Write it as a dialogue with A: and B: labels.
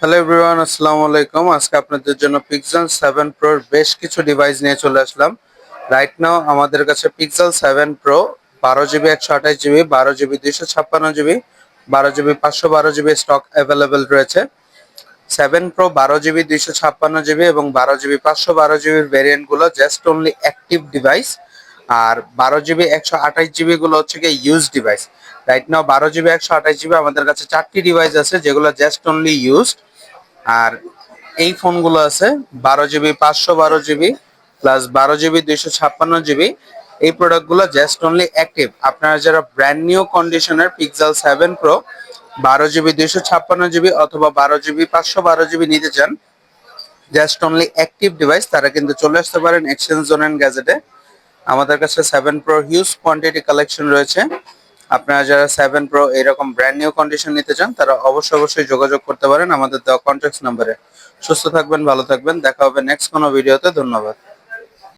A: Hello everyone, আসসালামু আলাইকুম। আজকে আপনাদের জন্য পিক্সেল 7 প্রোর বেশ কিছু ডিভাইস নিয়ে চলে আসলাম। রাইট নাও আমাদের কাছে pixel 7 pro 12 GB 128 GB, 12 GB 256 GB, 12 GB 512 GB stock available রয়েছে। 7 প্রো 12 জিবি 256 জিবি এবং 12 জিবি 512 জিবির ভেরিয়েন্ট গুলো জাস্ট অনলি অ্যাক্টিভ ডিভাইস। আর 12 জিবি 128 জিবি গুলো হচ্ছে গিয়ে use device. Right now 12 GB 128 GB আমাদের কাছে 4টি ডিভাইস আছে যেগুলো জাস্ট অনলি ইউজড। আর এই ফোনগুলো আছে 12 GB 512 GB plus 12 GB 256 GB. এই প্রোডাক্টগুলো জাস্ট অনলি অ্যাক্টিভ। আপনারা যারা ব্র্যান্ড নিউ কন্ডিশনের পিক্সেল 7 প্রো 12 জিবি 256 জিবি অথবা 12 জিবি 512 জিবি নিতে চান, জাস্ট অনলি অ্যাক্টিভ ডিভাইস, তারা কিন্তু চলে আসতে পারেন এক্সচেঞ্জ জোন এন্ড গ্যাজেটে। আমাদের কাছে 7 প্রো হিউজ কোয়ান্টিটি কালেকশন রয়েছে। আপনারা যারা 7 প্রো এরকম ব্র্যান্ড নিউ কন্ডিশন নিতে চান তারা অবশ্যই যোগাযোগ করতে পারেন আমাদের দেওয়া কন্ট্যাক্ট নম্বরে। সুস্থ থাকবেন, ভালো থাকবেন, দেখা হবে নেক্সট কোনো ভিডিওতে। ধন্যবাদ।